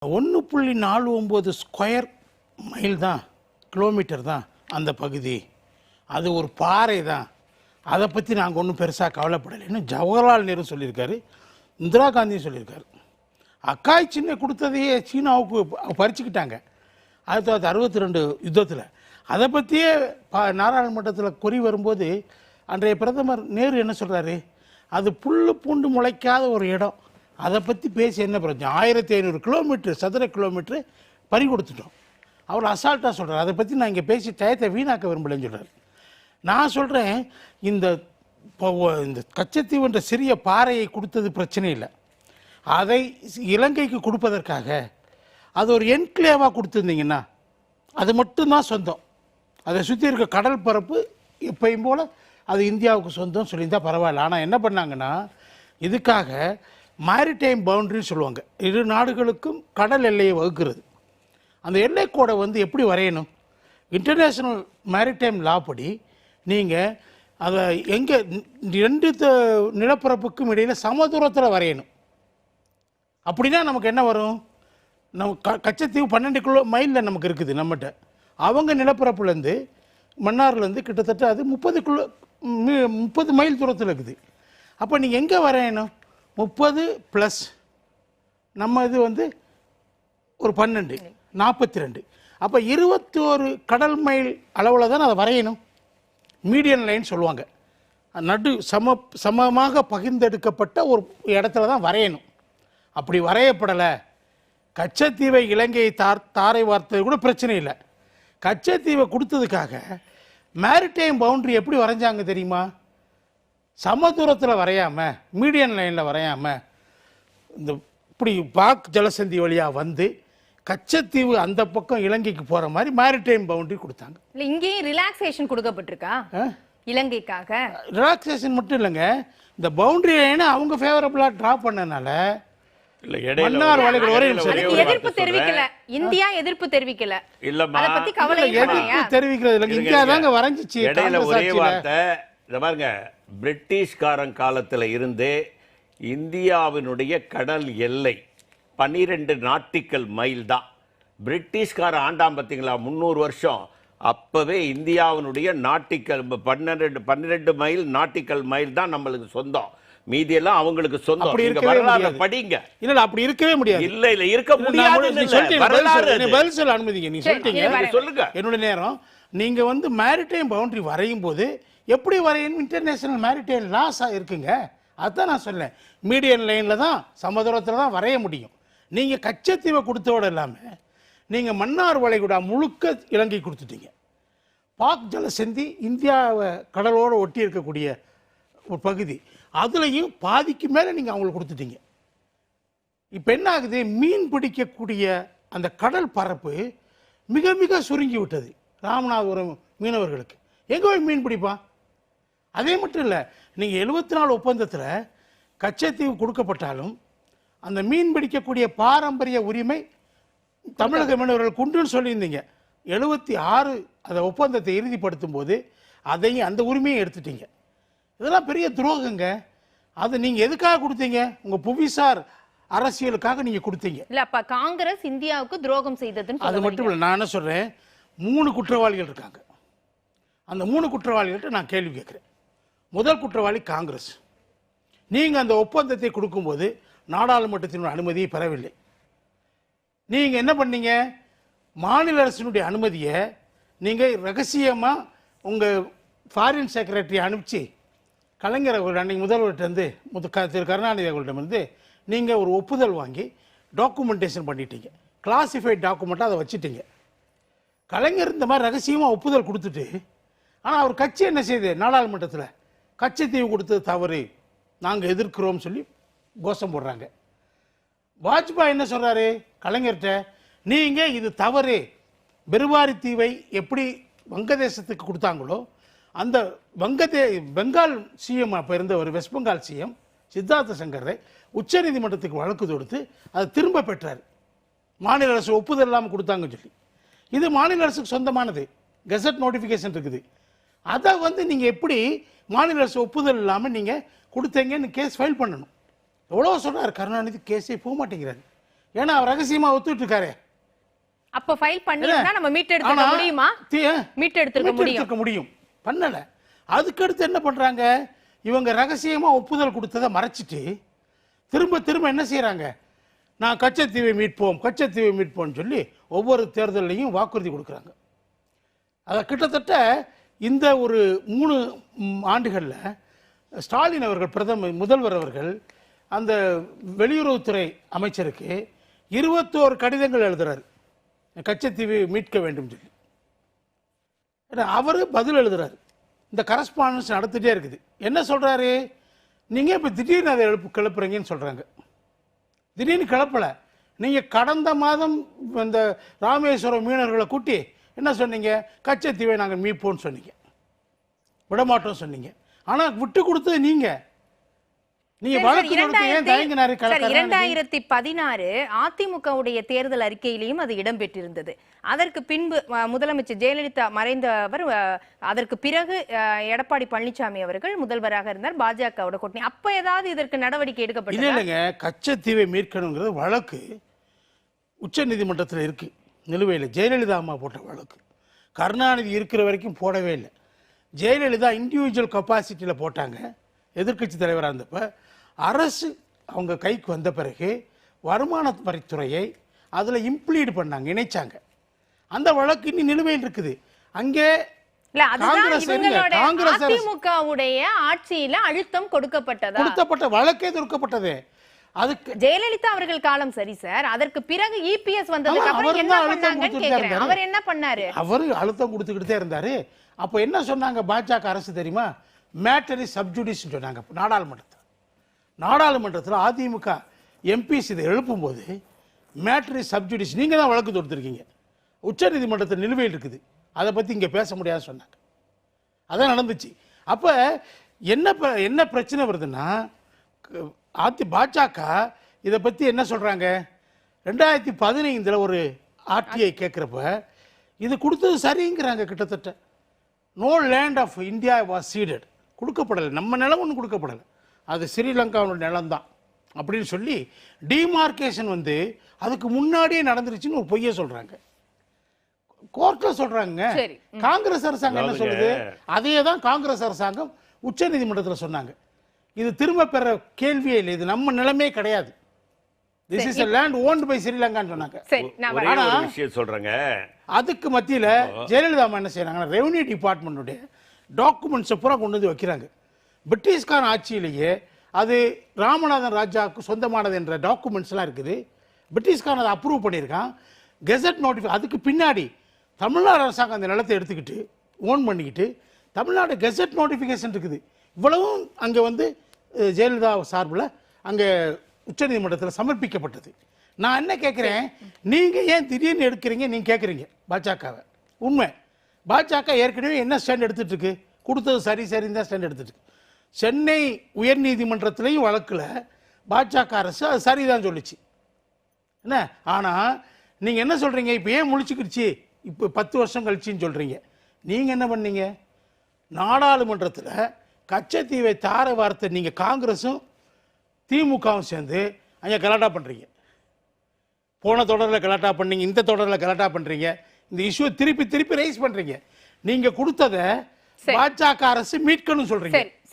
1.49 square mile தான், kilometre தான் அந்த பகுதி. அது ஒரு பாறை தான். அதை பற்றி நாங்கள் ஒன்றும் பெருசாக கவலைப்படலைன்னு ஜவஹர்லால் நேரு சொல்லியிருக்காரு, இந்திரா காந்தியும் சொல்லியிருக்காரு. அக்காய் சின்ன கொடுத்ததையே சீனாவுக்கு பறிச்சுக்கிட்டாங்க 1962 யுத்தத்தில். அதை பற்றியே நாடாளுமன்றத்தில் கொறி வரும்போது அன்றைய பிரதமர் நேரு என்ன சொல்கிறாரு, அது புல்லு பூண்டு முளைக்காத ஒரு இடம், அதை பற்றி பேசி என்ன பிரச்சனை, 1500 கிலோமீட்டர் சதுர கிலோமீட்டர் பறி கொடுத்துட்டோம். அவர் அசால்ட்டாக சொல்கிறார், அதை பற்றி நான் இங்கே பேசி டயத்தை வீணாக்க விரும்பலைன்னு சொல்கிறார். நான் சொல்கிறேன், இந்த கச்சத்தீவுன்ற சிறிய பாறையை கொடுத்தது பிரச்சனை இல்லை, அதை இலங்கைக்கு கொடுப்பதற்காக அது ஒரு என்க்ளேவாக கொடுத்துருந்தீங்கன்னா அது மட்டும்தான் சொந்தம், அதை சுற்றி இருக்க கடல் பரப்பு எப்பயும் போல் அது இந்தியாவுக்கு சொந்தம் சொல்லியிருந்தால் பரவாயில்ல. ஆனால் என்ன பண்ணாங்கன்னா, இதுக்காக மேரிடைம் பவுண்டரின்னு சொல்லுவாங்க, இரு நாடுகளுக்கும் கடல் எல்லையை வகுக்கிறது. அந்த எல்லைக்கோடை எப்படி வரையணும், இன்டர்நேஷ்னல் மேரிடைம் லா படி நீங்கள் அதை எங்கே 2 நிலப்பரப்புக்கும் இடையில் சமதூரத்தில் வரையணும். அப்படின்னா நமக்கு என்ன வரும், நம்ம கச்சத்தீவு 12 மைலில் நமக்கு இருக்குது நம்மகிட்ட, அவங்க நிலப்பரப்புலேருந்து மன்னார்லேருந்து கிட்டத்தட்ட அது 30 மைல் தூரத்தில் இருக்குது. அப்போ நீங்கள் எங்கே வரையணும், 30 ப்ளஸ் நம்ம இது ஒரு 12 42, அப்போ 21 கடல் மைல் அளவில் தான் அதை வரையணும். மீடியன் லைன் சொல்லுவாங்க, நடு சமமாக பகிர்ந்தெடுக்கப்பட்ட ஒரு இடத்துல தான் வரையணும். அப்படி வரையப்படலை, கச்சத்தீவை இலங்கையை தாரை வார்த்தது கூட பிரச்சனை இல்லை. கச்சத்தீவை கொடுத்ததுக்காக மேரிடைம் பவுண்டரி எப்படி வரைஞ்சாங்க தெரியுமா, சமதூரத்தில் வரையாமல் மீடியன் லைனில் வரையாமல் இந்த இப்படி பாக் ஜலசந்தி வழியாக கச்சத்தீவு அந்த பக்கம் இலங்கைக்கு போகிற மாதிரி மேரிடைம் பவுண்டரி கொடுத்தாங்க. இல்லை இங்கேயும் ரிலாக்ஸேஷன் கொடுக்கப்பட்டிருக்கா இலங்கைக்காக? ரிலாக்ஸேஷன் மட்டும் இல்லைங்க, இந்த பவுண்டரி லைனை அவங்க ஃபேவரபுளாக ட்ரா பண்ணனால எதிர்ப்பு தெரிவிக்கல, இந்தியா எதிர்ப்பு தெரிவிக்கல, அதை பத்தி கவலை தெரிவிக்கிறது இல்லை, இந்தியா தாங்க வரைஞ்சிச்சு. ஒரே வார்த்தை, இத பாருங்க, பிரிட்டிஷ்காரன் காலத்தில் இருந்தே இந்தியாவினுடைய கடல் எல்லை 12 நாட்டிக்கல் மைல் தான். பிரிட்டிஷ்கார ஆண்டாம் பார்த்தீங்களா 300 வருஷம், அப்பவே இந்தியாவினுடைய நாட்டிக்கல் 12 மைல் நாட்டிக்கல் மைல் தான் நம்மளுக்கு சொந்தம், மீதியெல்லாம் அவங்களுக்கு சொந்தம். நீங்க வரலாறு படிங்க. இல்ல அப்படி இருக்கவே முடியாது. இல்ல இருக்க முடியாது. பதில் சொல்ல அனுமதிங்க, நீங்க சொல்லிட்டீங்க, சொல்லுங்க. என்னோட நேரம், நீங்க மேரிடைம் பவுண்டரி வரையும் போது எப்படி வரையணும், இன்டர்நேஷனல் மேரிடைம் லாஸ் இருக்குங்க, அதுதான் நான் சொன்னேன். மீடியன் லைன்ல தான் சமதூரத்தில் தான் வரைய முடியும். நீங்க கச்சத்தீவை கொடுத்தோட இல்லாமல் நீங்க மன்னார் வளைகுடா முழுக்க இலங்கை கொடுத்துட்டீங்க. பாக் ஜலசந்தி இந்தியாவை கடலோடு ஒட்டி இருக்கக்கூடிய ஒரு பகுதி, அதுலேயும் பாதிக்கு மேலே நீங்கள் அவங்களுக்கு கொடுத்துட்டீங்க. இப்போ என்ன ஆகுது, மீன் பிடிக்கக்கூடிய அந்த கடல் பரப்பு மிக மிக சுருங்கி விட்டது ராமநாதபுரம் மீனவர்களுக்கு. எங்கே போய் மீன் பிடிப்பான்? அதே மட்டும் இல்லை, நீங்கள் 74 ஒப்பந்தத்தில் கச்சத்தீவு கொடுக்கப்பட்டாலும் அந்த மீன் பிடிக்கக்கூடிய பாரம்பரிய உரிமை தமிழக மீனவர்களுக்கு உண்டுன்னு சொல்லியிருந்தீங்க. 76 அந்த ஒப்பந்தத்தை இறுதிப்படுத்தும் போது அதையும் அந்த உரிமையை எடுத்துட்டீங்க. இதெல்லாம் பெரிய துரோகங்க. அது நீங்க எதுக்காக கொடுத்தீங்க, உங்க புவிசார் அரசியலுக்காக நீங்க கொடுத்தீங்க. இல்ல அப்ப காங்கிரஸ் இந்தியாவுக்கு துரோகம் செய்ததுன்னு அது மட்டும் இல்லை, நான் என்ன சொல்றேன், 3 குற்றவாளிகள் இருக்காங்க. அந்த 3 குற்றவாளிகள்ட்ட நான் கேள்வி கேட்கிறேன். முதல் குற்றவாளி காங்கிரஸ். நீங்க அந்த ஒப்பந்தத்தை கொடுக்கும்போது நாடாளுமன்றத்தினுடைய அனுமதியை பெறவில்லை. நீங்க என்ன பண்ணீங்க, மாநில அரசினுடைய அனுமதியை நீங்க ரகசியமா உங்க ஃபாரின் செக்ரட்டரி அனுப்பிச்சு கலைஞர் அன்னைக்கு முதல்வர்கிட்டருந்து திரு கருணாநிதி அவர்களிடமிருந்து நீங்கள் ஒரு ஒப்புதல் வாங்கி டாக்குமெண்டேஷன் பண்ணிட்டீங்க, கிளாசிஃபைட் டாக்குமெண்ட்டாக அதை வச்சுட்டீங்க. கலைஞர் இந்த மாதிரி ரகசியமாக ஒப்புதல் கொடுத்துட்டு, ஆனால் அவர் கட்சி என்ன செய்யுது, நாடாளுமன்றத்தில் கச்சத்தீவு கொடுத்தது தவறு, நாங்கள் எதிர்க்கிறோம் சொல்லி கோஷம் போடுறாங்க. வாஜ்பாய் என்ன சொல்கிறாரு கலைஞர்கிட்ட, நீங்கள் இது தவறு, பெருவாரி தீவை எப்படி வங்கதேசத்துக்கு கொடுத்தாங்களோ அந்த பெங்கால் சிஎம் அப்போ இருந்த ஒரு வெஸ்ட் பெங்கால் சிஎம் சித்தார்த்த சங்கரை உச்சநீதிமன்றத்துக்கு வழக்கு தொடுத்து அதை திரும்ப பெற்றார். மாநில அரசு ஒப்புதல் இல்லாமல் கொடுத்தாங்கன்னு சொல்லி. இது மாநில அரசுக்கு சொந்தமானது, கெசட் நோட்டிஃபிகேஷன் இருக்குது. அதை நீங்கள் எப்படி மாநில அரசு ஒப்புதல் இல்லாமல் நீங்கள் கொடுத்தீங்கன்னு கேஸ் ஃபைல் பண்ணணும். எவ்வளோ சொல்கிறார் கருணாநிதி, கேஸே போக மாட்டேங்கிறாரு. ஏன்னா அவர் ரகசியமா ஒத்துட்டு இருக்காரு. அப்ப ஃபைல் பண்ணிருந்தா நம்ம மீட்டெடுக்க முடியுமா? மீட்டெடுக்க முடியும். பண்ணல. அதுக்கடுத்து என்ன பண்றாங்க, இவங்க ரகசியமா ஒப்புதல் கொடுத்ததை மறைச்சிட்டு திரும்ப திரும்ப என்ன செய்யறாங்க, நான் கச்சத்தீவை மீட்போம் சொல்லி ஒவ்வொரு தேர்தலையும் வாக்குறுதி கொடுக்குறாங்க. அதை கிட்டத்தட்ட இந்த ஒரு 3 ஆண்டுகளில் ஸ்டாலின் அவர்கள் முதல்வர் அவர்கள் அந்த வெளியுறவுத்துறை அமைச்சருக்கு 21 கடிதங்கள் எழுதுறாரு, கச்சத்தீவை மீட்க வேண்டும் சொல்லி. அவர் பதில் எழுதுறாரு. இந்த கரஸ்பாண்டன்ஸ் நடத்திட்டே இருக்குது. என்ன சொல்றாரு, நீங்க இப்ப திடீர்னு அதை கிளப்புறீங்கன்னு சொல்றாங்க. திடீர்னு கிளப்பல. நீங்க கடந்த மாதம் இந்த ராமேஸ்வரம் மீனவர்களை கூட்டி என்ன சொன்னீங்க, கச்சத்தீவை நாங்கள் மீட்போம்னு சொன்னீங்க, விடமாட்டோம் சொன்னீங்க. ஆனா விட்டு கொடுத்தது நீங்க. நீங்க வழக்கு நடத்த ஏன் தயங்கினாரு? 2016 அதிமுகவுடைய தேர்தல் அறிக்கையிலையும் அது இடம்பெற்றிருந்தது. அதற்கு பின்பு முதலமைச்சர் ஜெயலலிதா மறைந்தவர், அதற்கு பிறகு எடப்பாடி பழனிசாமி அவர்கள் முதல்வராக இருந்தார், பாஜகவோட கூட்டணி. அப்ப ஏதாவது இதற்கு நடவடிக்கை எடுக்கப்பட்டது? இல்லைங்க, கச்சத்தீவை மீட்கணுங்கிறது வழக்கு உச்ச நீதிமன்றத்தில் இருக்கு, நிலுவையில். ஜெயலலிதா அம்மா போட்ட வழக்கு. கருணாநிதி இருக்கிற வரைக்கும் போடவே இல்லை. ஜெயலலிதா இண்டிவிஜுவல் கெப்பாசிட்டியில் போட்டாங்க, எதிர்க்கட்சி தலைவராக இருந்தப்ப. அரசு அவங்க கைக்கு வந்த பிறகு வருமான வரித்துறையை அதில் இம்ப்ளீட் பண்ணாங்க, இணைச்சாங்க. அந்த வழக்கு இன்னும் நிலுவையில் இருக்குது. அங்கே அதிமுகவுடைய ஆட்சியில அழுத்தம் கொடுக்கப்பட்ட வழக்கே தொடுக்கப்பட்டது. அதுக்கு ஜெயலலிதா அவர்கள் காலம் சரி சார். அதற்கு பிறகு இபிஎஸ் வந்ததுக்கு அப்புறம் என்ன பண்ணாங்கன்னு கேக்குறேன். அவர் என்ன பண்ணாரு? அவர் அழுத்தம் கொடுத்துக்கிட்டே இருந்தாரு. அப்ப என்ன சொன்னாங்க பாஜக அரசு தெரியுமா, மேட்டர் இஸ் சப்ஜுடிஸ் சொன்னாங்க. நாடாளுமன்றத்தில் அதிமுக எம்பிஸ் இதை எழுப்பும்போது மேட்டர் இஸ் சப்ஜுடிஸ், நீங்க தான் வழக்கு தொடுத்திருக்கீங்க, உச்ச நீதிமன்றத்தில் நிலுவையில் இருக்குது, அதை பத்தி இங்க பேச முடியாது சொன்னாங்க. அதான் நடந்துச்சு. அப்ப என்ன பிரச்சனை வருதுன்னா, பாஜக இதை பத்தி என்ன சொல்றாங்க, 2015 ஒரு ஆர்டிஐ கேட்கிறப்ப இது கொடுத்தது சரிங்கிறாங்க. கிட்டத்தட்ட no land of India was ceded, கொடுக்கப்படலை, நம்ம நிலம் ஒன்றும் கொடுக்கப்படலை, அது ஸ்ரீலங்காவோட நிலம் தான் அப்படின்னு சொல்லி டிமார்கேஷன் வந்து அதுக்கு முன்னாடியே நடந்துருச்சுன்னு ஒரு பொய்யை சொல்றாங்க. கோர்ட்ல சொல்றாங்க. காங்கிரஸ் அரசாங்கம் என்ன சொல்லுது, அதையே தான் காங்கிரஸ் அரசாங்கம் உச்ச நீதிமன்றத்தில் சொன்னாங்க. இது திரும்ப பெற கேள்வியே இல்லை, இது நம்ம நிலமே கிடையாது, this is a land owned by ஸ்ரீலங்கான்னு சொன்னாங்க. சொல்றாங்க. அதுக்கு மத்தியில ஜெயலலிதா என்ன செய்யறாங்க, ரெவன்யூ டிபார்ட்மெண்ட்டுடைய டாக்குமெண்ட்ஸை பூரா கொண்டு வந்து வைக்கிறாங்க. பிரிட்டிஷ்கான ஆட்சியிலேயே அது ராமநாதன் ராஜாவுக்கு சொந்தமானது என்ற டாக்குமெண்ட்ஸ்லாம் இருக்குது. பிரிட்டிஷ்கான அதை அப்ரூவ் பண்ணியிருக்கான். கெசட் நோட்டிஃபை அதுக்கு பின்னாடி தமிழ்நாடு அரசாங்கம் அந்த நிலத்தை எடுத்துக்கிட்டு ஓன் பண்ணிக்கிட்டு தமிழ்நாடு கெசட் நோட்டிஃபிகேஷன் இருக்குது. இவ்வளவும் அங்கே வந்து ஜெயலலிதா சார்பில் அங்கே உச்சநீதிமன்றத்தில் சமர்ப்பிக்கப்பட்டது. நான் என்ன கேட்குறேன், நீங்கள் ஏன் திடீர்னு எடுக்கிறீங்க, நீங்கள் கேட்குறீங்க பாஜகவை. உண்மை, பாஜக ஏற்கனவே என்ன ஸ்டாண்ட் எடுத்துகிட்டு இருக்கு, கொடுத்தது சரின்னு தான் ஸ்டாண்ட் எடுத்துட்டு இருக்கு. சென்னை உயர்நீதிமன்றத்திலையும் வழக்கில் பாஜக அரசு அது சரிதான் சொல்லிச்சு என்ன. ஆனால் நீங்கள் என்ன சொல்கிறீங்க, இப்போ ஏன் முழிச்சுக்கிடுச்சு, இப்போ 10 வருஷம் கழிச்சின்னு சொல்கிறீங்க. நீங்கள் என்ன பண்ணீங்க, நாடாளுமன்றத்தில் கச்சத்தீவை தார வார்த்தை நீங்கள் காங்கிரஸும் திமுகவும் சேர்ந்து அங்கே கலாட்டா பண்ணுறீங்க. போன தொடரில் கலாட்டா பண்ணீங்க, இந்த தொடரில் கலாட்டா பண்ணுறீங்க, இந்த இஷ்யூ திருப்பி ரைஸ் பண்ணுறீங்க. நீங்கள் கொடுத்ததை பாஜக அரசு மீட்கணும் சொல்கிறீங்க.